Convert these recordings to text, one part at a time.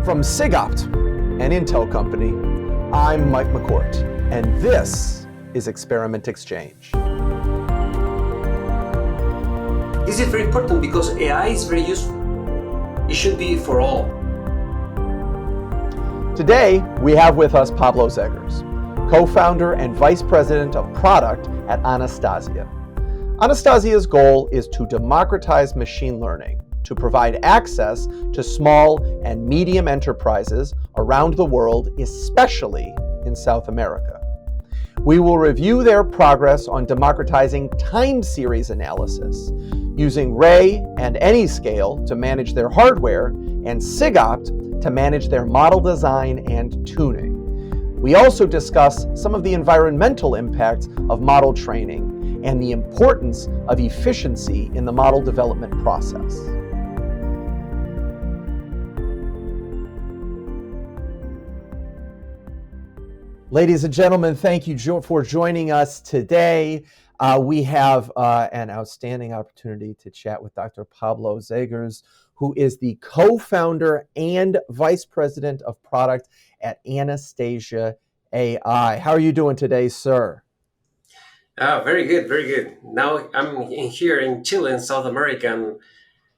From SigOpt, an Intel company, I'm Mike McCourt, and this is Experiment Exchange. This is very important because AI is very useful. It should be for all. Today, we have with us Pablo Zegers, co-founder and vice president of product at Anastasia. Anastasia's goal is to democratize machine learning to provide access to small and medium enterprises around the world, especially in South America. We will review their progress on democratizing time series analysis, using Ray and AnyScale to manage their hardware, and SigOpt to manage their model design and tuning. We also discuss some of the environmental impacts of model training and the importance of efficiency in the model development process. Ladies and gentlemen, thank you for joining us today. We have an outstanding opportunity to chat with Dr. Pablo Zegers, who is the co-founder and vice president of product at Anastasia AI. How are you doing today, sir? Very good, very good. Now I'm here in Chile, in South America, and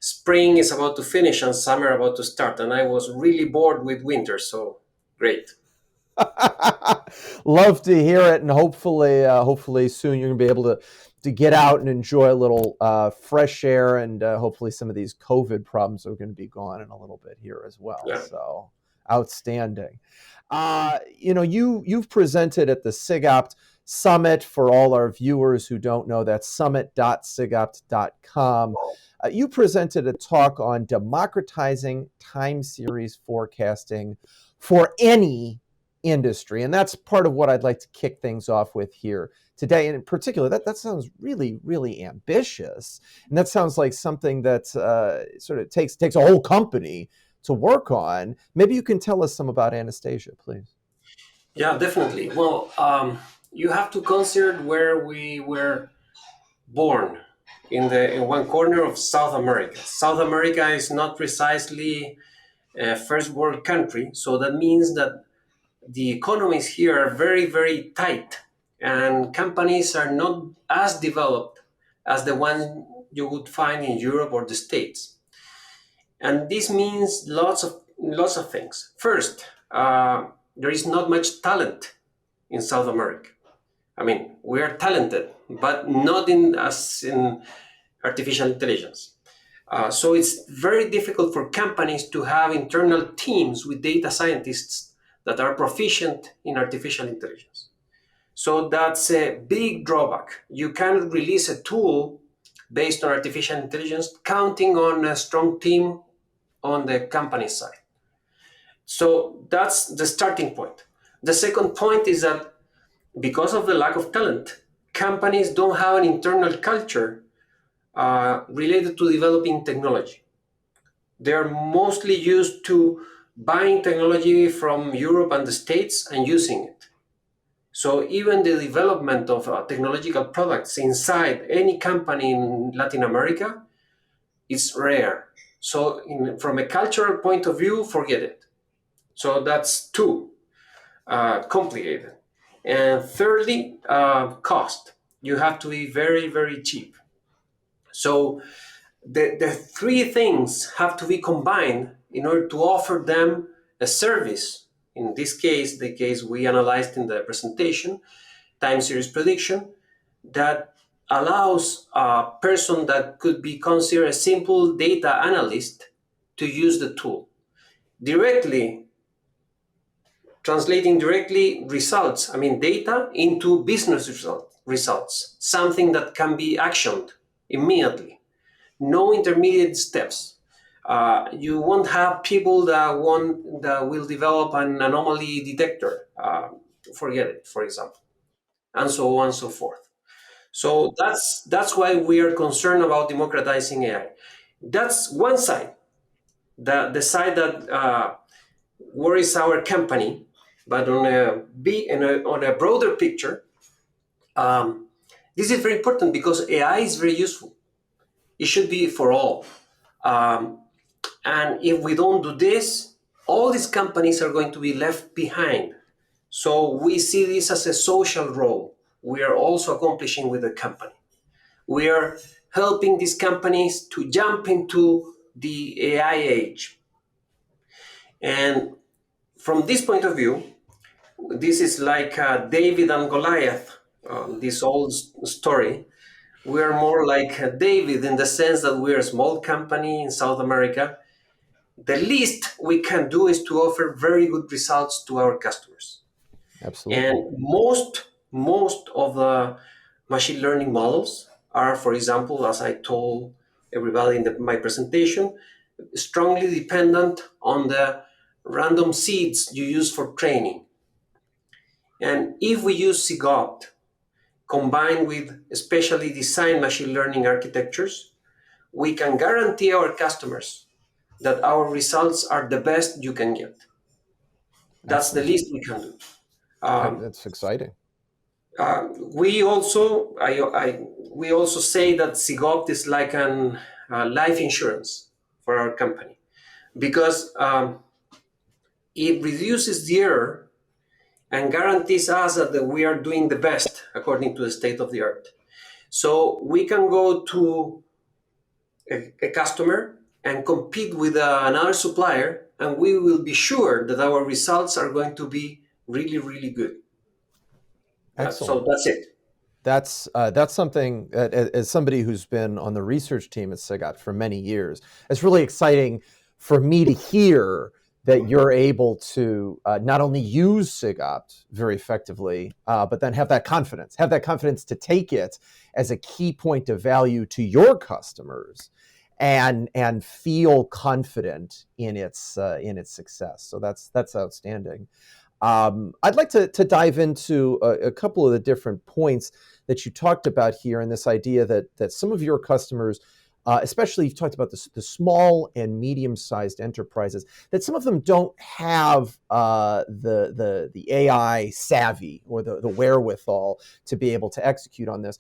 spring is about to finish and summer about to start, and I was really bored with winter, so great. Love to hear it, and hopefully soon you're gonna be able to get out and enjoy a little fresh air, and hopefully some of these COVID problems are going to be gone in a little bit here as well. Yeah. So outstanding. You've presented at the SigOpt Summit. For all our viewers who don't know, that's summit.sigopt.com. You presented a talk on democratizing time series forecasting for any industry. And that's part of what I'd like to kick things off with here today. And in particular, that sounds really, really ambitious. And that sounds like something that sort of takes a whole company to work on. Maybe you can tell us some about Anastasia, please. Yeah, definitely. Well, you have to consider where we were born in one corner of South America. South America is not precisely a first world country. So that means that the economies here are very, very tight, and companies are not as developed as the one you would find in Europe or the States. And this means lots of things. First, there is not much talent in South America. I mean, we are talented, but not as in artificial intelligence. So it's very difficult for companies to have internal teams with data scientists that are proficient in artificial intelligence. So that's a big drawback. You cannot release a tool based on artificial intelligence counting on a strong team on the company side. So that's the starting point. The second point is that because of the lack of talent, companies don't have an internal culture related to developing technology. They're mostly used to buying technology from Europe and the States and using it. So even the development of technological products inside any company in Latin America is rare. So from a cultural point of view, forget it. So that's two, complicated. And thirdly, cost. You have to be very, very cheap. So the three things have to be combined in order to offer them a service. In this case, the case we analyzed in the presentation, time series prediction, that allows a person that could be considered a simple data analyst to use the tool translating directly results, data into business results, something that can be actioned immediately. No intermediate steps. You won't have people that will develop an anomaly detector, forget it, for example, and so on and so forth. So that's why we are concerned about democratizing AI. That's one side, the side that worries our company. But on a broader picture, this is very important because AI is very useful. It should be for all. And if we don't do this, all these companies are going to be left behind. So we see this as a social role we are also accomplishing with the company. We are helping these companies to jump into the AI age. And from this point of view, this is like David and Goliath, this old story. We are more like David in the sense that we're a small company in South America. The least we can do is to offer very good results to our customers. Absolutely. And most of the machine learning models are, for example, as I told everybody in my presentation, strongly dependent on the random seeds you use for training. And if we use SigOpt combined with specially designed machine learning architectures, we can guarantee our customers that our results are the best you can get. That's the Excellent. least we can do. Um, That's exciting. we also we also say that SigOpt is like an life insurance for our company because it reduces the error and guarantees us that we are doing the best according to the state of the art. So we can go to a customer and compete with another supplier, and we will be sure that our results are going to be really, really good. So Excellent. that's it. That's something that, as somebody who's been on the research team at SigOpt for many years, it's really exciting for me to hear that you're able to not only use SigOpt very effectively, but then have that confidence to take it as a key point of value to your customers, and feel confident in its success. So that's outstanding. I'd like to dive into a couple of the different points that you talked about here, and this idea that some of your customers, especially you've talked about the small and medium-sized enterprises, that some of them don't have the AI savvy or the wherewithal to be able to execute on this.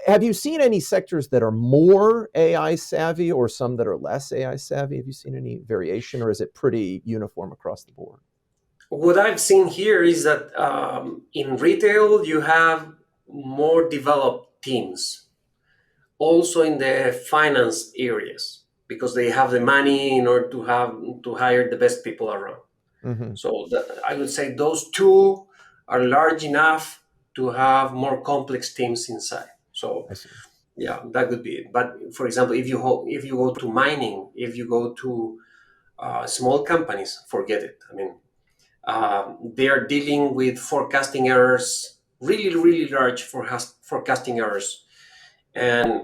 Have you seen any sectors that are more AI savvy or some that are less AI savvy? Have you seen any variation, or is it pretty uniform across the board? What I've seen here is that in retail, you have more developed teams. Also in the finance areas, because they have the money in order to hire the best people around. Mm-hmm. So I would say those two are large enough to have more complex teams inside. So I see. yeah, that would be it. But for example, if you go to mining, if you go to small companies, forget it. I mean, they are dealing with forecasting errors, really, really large forecasting errors. And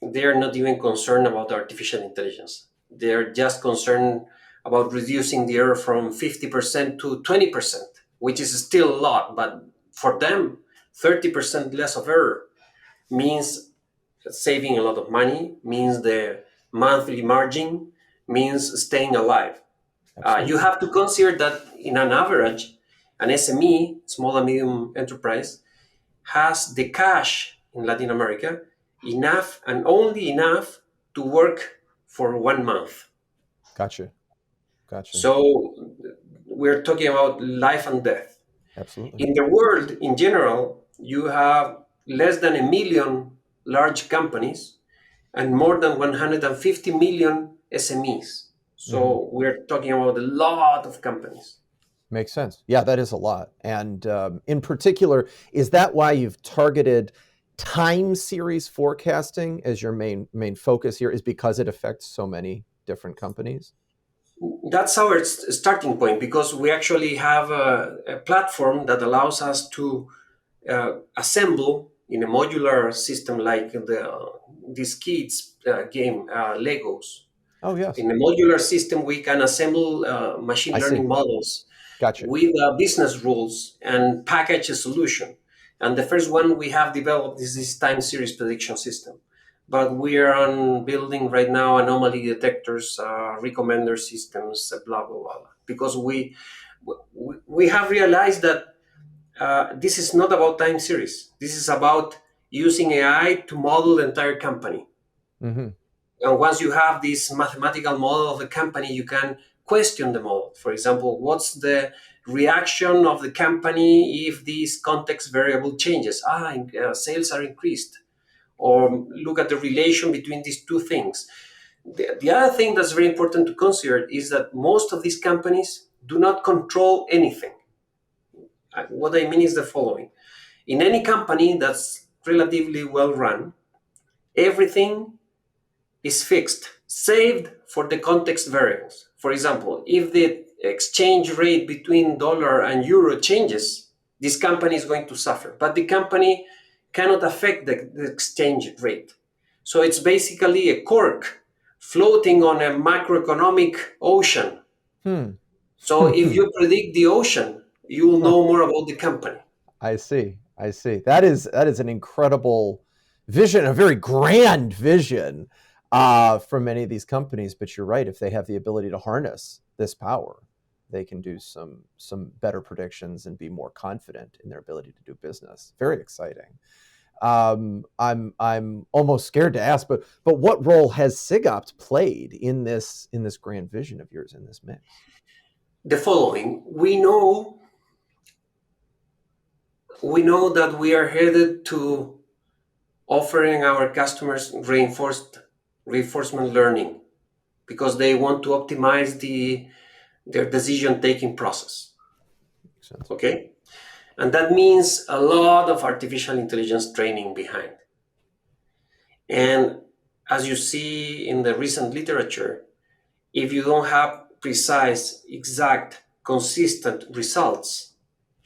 they are not even concerned about artificial intelligence. They are just concerned about reducing the error from 50% to 20%, which is still a lot. But for them, 30% less of error means saving a lot of money, means the monthly margin, means staying alive. You have to consider that in an average, an SME, small and medium enterprise, has the cash in Latin America enough and only enough to work for 1 month. Gotcha. So we're talking about life and death. Absolutely. In the world in general, you have less than 1 million large companies and more than 150 million SMEs. So we're talking about a lot of companies. Makes sense. Yeah, that is a lot. And in particular, is that why you've targeted time series forecasting as your main focus here? Is because it affects so many different companies? That's our starting point, because we actually have a platform that allows us to assemble in a modular system like these kids game Legos. Oh, yes. In a modular system, we can assemble machine I see. learning models Gotcha. with business rules and package a solution. And the first one we have developed is this time series prediction system. But we are on building right now anomaly detectors, recommender systems, blah, blah, blah. Because we have realized that this is not about time series. This is about using AI to model the entire company. Mm-hmm. And once you have this mathematical model of the company, you can question the model. For example, what's the reaction of the company if this context variable changes? Sales are increased. Or look at the relation between these two things. The other thing that's very important to consider is that most of these companies do not control anything. What I mean is the following. In any company that's relatively well run, everything is fixed, saved for the context variables. For example, if the exchange rate between dollar and euro changes, this company is going to suffer. But the company cannot affect the exchange rate. So it's basically a cork floating on a macroeconomic ocean. So if you predict the ocean, you will know more about the company. I see. I see. That is an incredible vision, a very grand vision for many of these companies. But you're right. If they have the ability to harness this power, they can do some better predictions and be more confident in their ability to do business. Very exciting. I'm almost scared to ask, but what role has SigOpt played in this grand vision of yours in this mix? The following: we know that we are headed to offering our customers reinforcement learning because they want to optimize their decision-taking process. Makes sense. Okay? And that means a lot of artificial intelligence training behind. And as you see in the recent literature, if you don't have precise, exact, consistent results,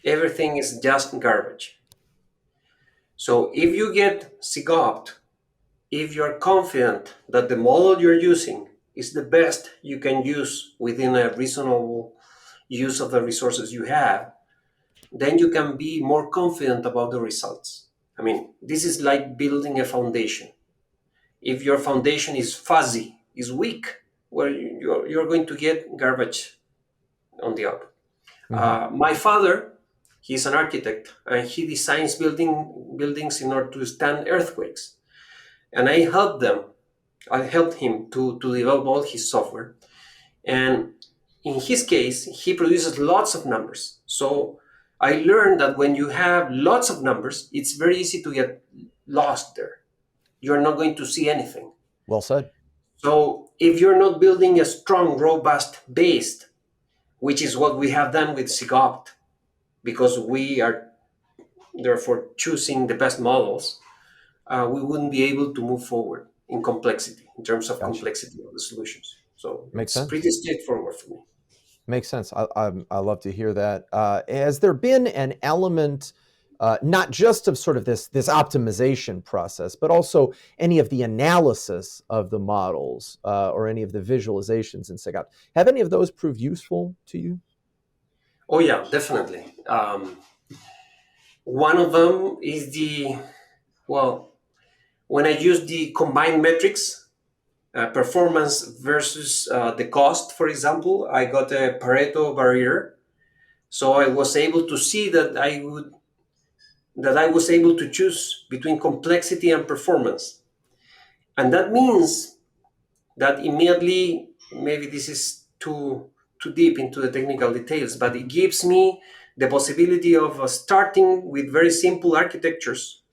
everything is just garbage. So if you get SigOpt, if you're confident that the model you're using is the best you can use within a reasonable use of the resources you have, then you can be more confident about the results. I mean, this is like building a foundation. If your foundation is fuzzy, is weak, well, you're going to get garbage on the output. My father, he's an architect, and he designs buildings in order to stand earthquakes. And I helped him to develop all his software. And in his case, he produces lots of numbers. So I learned that when you have lots of numbers, it's very easy to get lost there. You're not going to see anything. Well said. So if you're not building a strong, robust base, which is what we have done with SigOpt, because we are therefore choosing the best models, we wouldn't be able to move forward in complexity, in terms of complexity of the solutions. So Makes it's sense. pretty straightforward for me. Makes sense. I love to hear that. Has there been an element, not just of sort of this optimization process, but also any of the analysis of the models or any of the visualizations in SigOpt? Have any of those proved useful to you? Oh yeah, definitely. One of them is when I use the combined metrics, performance versus the cost, for example, I got a Pareto barrier. So I was able to see that I was able to choose between complexity and performance. And that means that immediately, maybe this is too deep into the technical details, but it gives me the possibility of starting with very simple architectures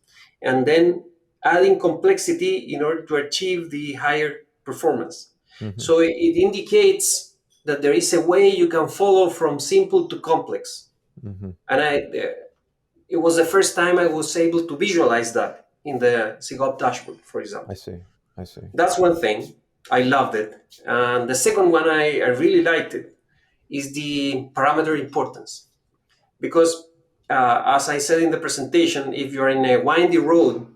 and then adding complexity in order to achieve the higher performance. Mm-hmm. So it indicates that there is a way you can follow from simple to complex. Mm-hmm. And it was the first time I was able to visualize that in the SigOpt dashboard, for example. I see. That's one thing. I loved it. And the second one, I really liked it, is the parameter importance. Because as I said in the presentation, if you're in a windy road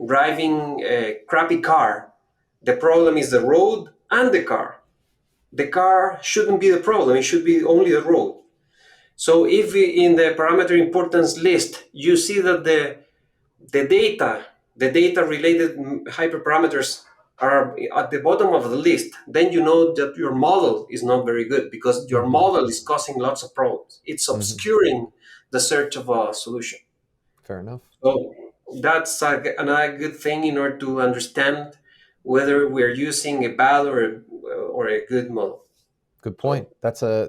driving a crappy car, the problem is the road and the car. The car shouldn't be the problem. It should be only the road. So if in the parameter importance list, you see that the data related hyperparameters are at the bottom of the list, then you know that your model is not very good because your model is causing lots of problems. It's obscuring the search of a solution. Fair enough. So that's another good thing in order to understand whether we're using a bad or a good model. Good point. That's a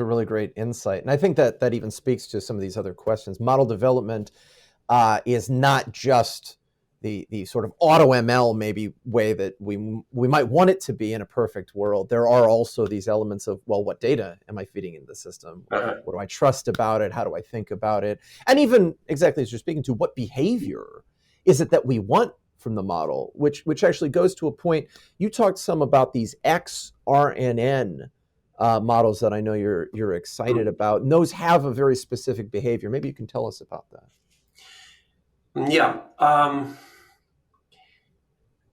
really great insight, and I think that even speaks to some of these other questions. Model development is not just the sort of auto ML maybe way that we might want it to be in a perfect world. There are also these elements of, well, what data am I feeding into the system? Uh-huh. What do I trust about it? How do I think about it? And even exactly as you're speaking to, what behavior is it that we want from the model? Which actually goes to a point you talked some about these X-RNN models that I know you're excited about, and those have a very specific behavior. Maybe you can tell us about that. Yeah.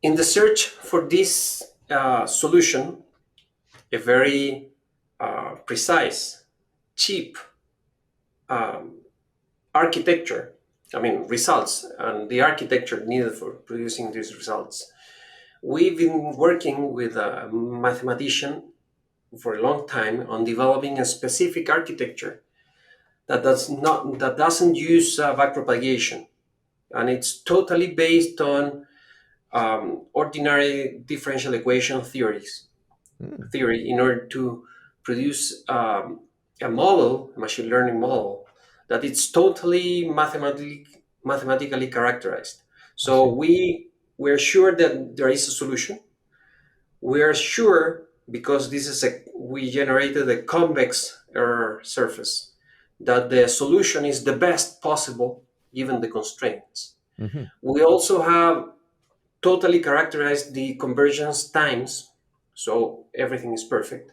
In the search for this solution, a very precise, cheap architecture, results, and the architecture needed for producing these results. We've been working with a mathematician for a long time on developing a specific architecture that doesn't use backpropagation, and it's totally based on ordinary differential equation theory in order to produce a model, a machine learning model, that it's totally mathematically characterized. So we're sure that there is a solution. We are sure because we generated a convex error surface, that the solution is the best possible given the constraints. Mm-hmm. We also have totally characterized the convergence times, so everything is perfect.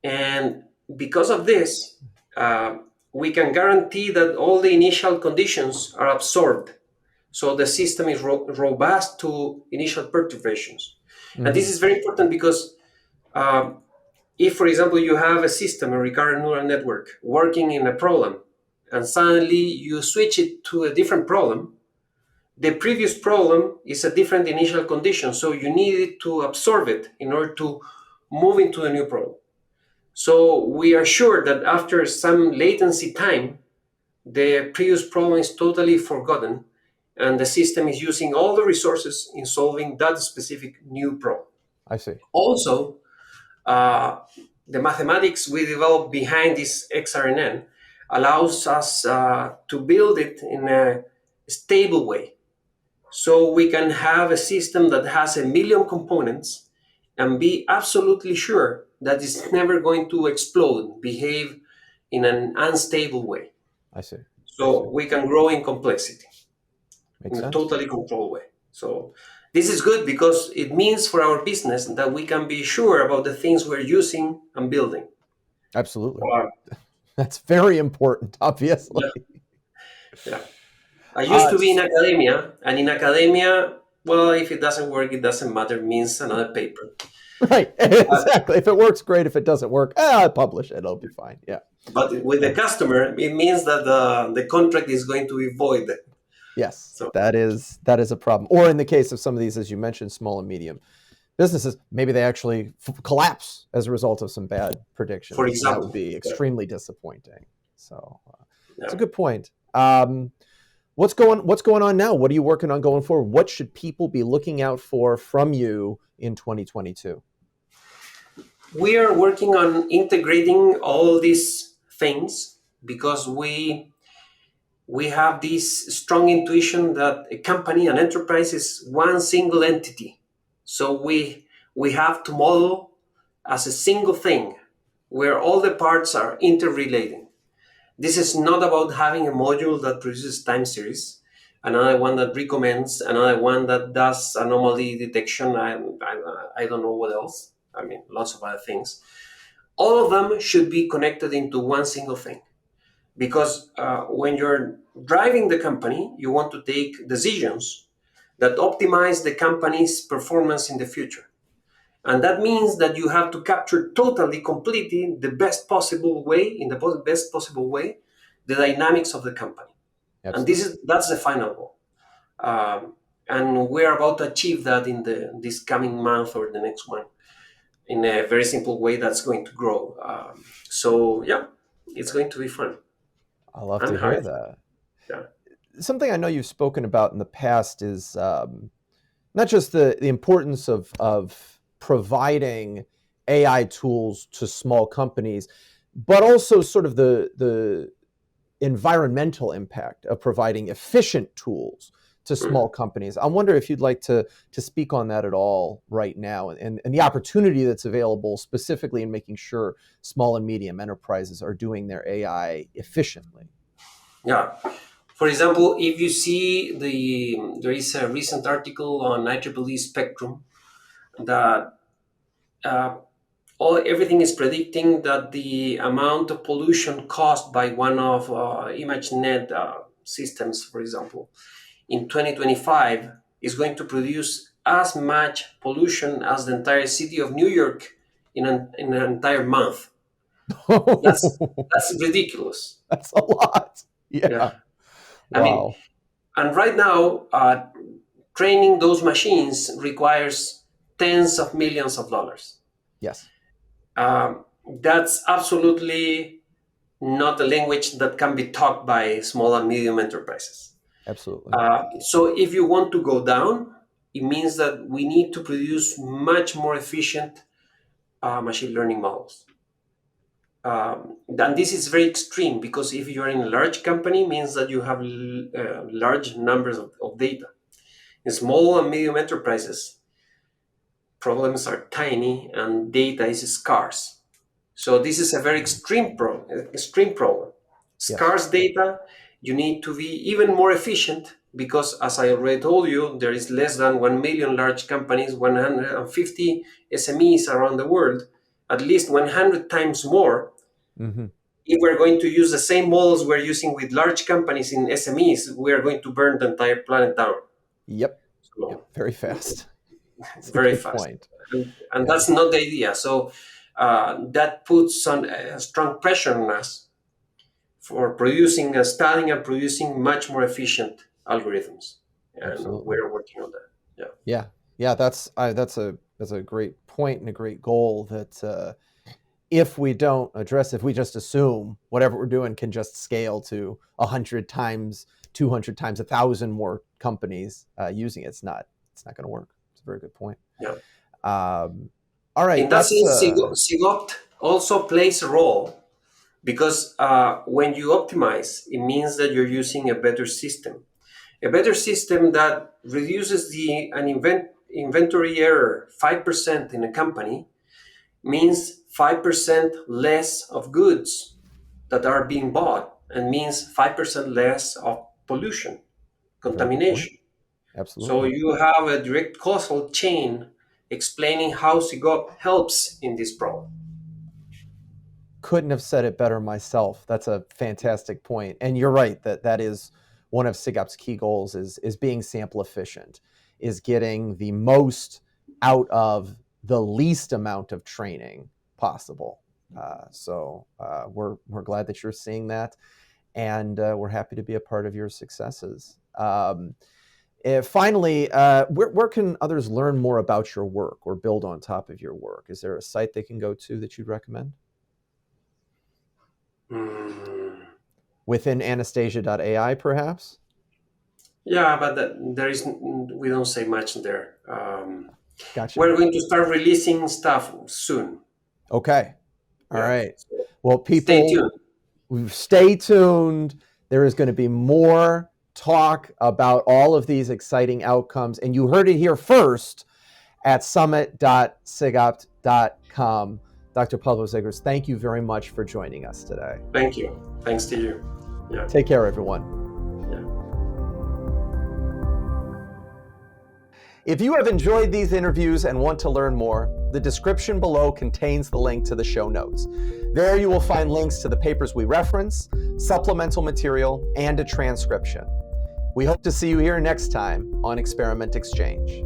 And because of this, we can guarantee that all the initial conditions are absorbed. So the system is robust to initial perturbations. Mm-hmm. And this is very important because if, for example, you have a system, a recurrent neural network, working in a problem, and suddenly you switch it to a different problem, the previous problem is a different initial condition. So you need to absorb it in order to move into a new problem. So we are sure that after some latency time, the previous problem is totally forgotten, and the system is using all the resources in solving that specific new problem. I see. Also, the mathematics we developed behind this X-RNN allows us to build it in a stable way. So we can have a system that has 1,000,000 components and be absolutely sure that it's never going to explode, behave in an unstable way. I see. So we can grow in complexity Makes in a sense. totally controlled way. So this is good because it means for our business that we can be sure about the things we're using and building. Absolutely. That's very important, obviously. Yeah. I used to be in academia, and in academia, well, if it doesn't work, it doesn't matter, means another paper. Right, exactly. If it works, great. If it doesn't work, I publish it. It'll be fine. Yeah. But with the customer, it means that the contract is going to be void. Yes, So that is a problem. Or in the case of some of these, as you mentioned, small and medium businesses, maybe they actually collapse as a result of some bad predictions. for example, that would be extremely disappointing. So that's a yeah. good point. What's going on now? What are you working on going forward? What should people be looking out for from you in 2022? We are working on integrating all these things because we have this strong intuition that a company, an enterprise, is one single entity. So we have to model as a single thing where all the parts are interrelating. This is not about having a module that produces time series, another one that recommends, another one that does anomaly detection. I don't know what else. Lots of other things. All of them should be connected into one single thing. Because when you're driving the company, you want to take decisions that optimize the company's performance in the future. And that means that you have to capture totally, completely the best possible way, in the best possible way, the dynamics of the company. Absolutely. And that's the final goal. And we're about to achieve that in this coming month or the next one in a very simple way that's going to grow. So yeah, it's going to be fun. I love And to hear that. Yeah. Something I know you've spoken about in the past is not just the importance of providing AI tools to small companies, but also sort of the environmental impact of providing efficient tools to small companies. I wonder if you'd like to speak on that at all right now, and the opportunity that's available specifically in making sure small and medium enterprises are doing their AI efficiently. Yeah. For example, if you see there is a recent article on IEEE Spectrum that everything is predicting that the amount of pollution caused by one of ImageNet systems, for example, in 2025 is going to produce as much pollution as the entire city of New York in an entire month. That's ridiculous. That's a lot. Yeah. Yeah. I mean, Wow. and right now, training those machines requires tens of millions of dollars. Yes. That's absolutely not a language that can be taught by small and medium enterprises. Absolutely. So if you want to go down, it means that we need to produce much more efficient machine learning models. And this is very extreme because if you're in a large company, it means that you have large numbers of data. In small and medium enterprises, problems are tiny and data is scarce. So this is a very extreme problem. Scarce data, you need to be even more efficient because, as I already told you, there is less than 1 million large companies, 150 SMEs around the world, at least 100 times more. Mm-hmm. If we're going to use the same models we're using with large companies in SMEs, we are going to burn the entire planet down. Yep. So, Yep. Very fast. That's very a good fast. point. And that's not the idea. So that puts on a strong pressure on us for studying and producing much more efficient algorithms. And Absolutely. we're working on that. Yeah. That's a great point and a great goal that if we don't address, if we just assume whatever we're doing can just scale to 100 times, 200 times, 1,000 more companies using it, it's not going to work. It's a very good point. Yeah. All right. In that sense, SigOpt also plays a role because when you optimize, it means that you're using a better system that reduces inventory error 5% in a company means 5% less of goods that are being bought and means 5% less of pollution, contamination. Absolutely. So you have a direct causal chain explaining how SigOpt helps in this problem. Couldn't have said it better myself. That's a fantastic point. And you're right that is one of SigOpt's key goals is being sample efficient, is getting the most out of the least amount of training possible. So we're glad that you're seeing that, and we're happy to be a part of your successes. Finally, where can others learn more about your work or build on top of your work? Is there a site they can go to that you'd recommend? Within Anastasia.ai, perhaps? Yeah, but we don't say much there. Gotcha. We're going to start releasing stuff soon. Okay. All right. So well, people, stay tuned. There is going to be more talk about all of these exciting outcomes. And you heard it here first at summit.sigopt.com. Dr. Pablo Zegers, thank you very much for joining us today. Thank you. Thanks to you. Yeah. Take care, everyone. Yeah. If you have enjoyed these interviews and want to learn more, the description below contains the link to the show notes. There you will find links to the papers we reference, supplemental material, and a transcription. We hope to see you here next time on Experiment Exchange.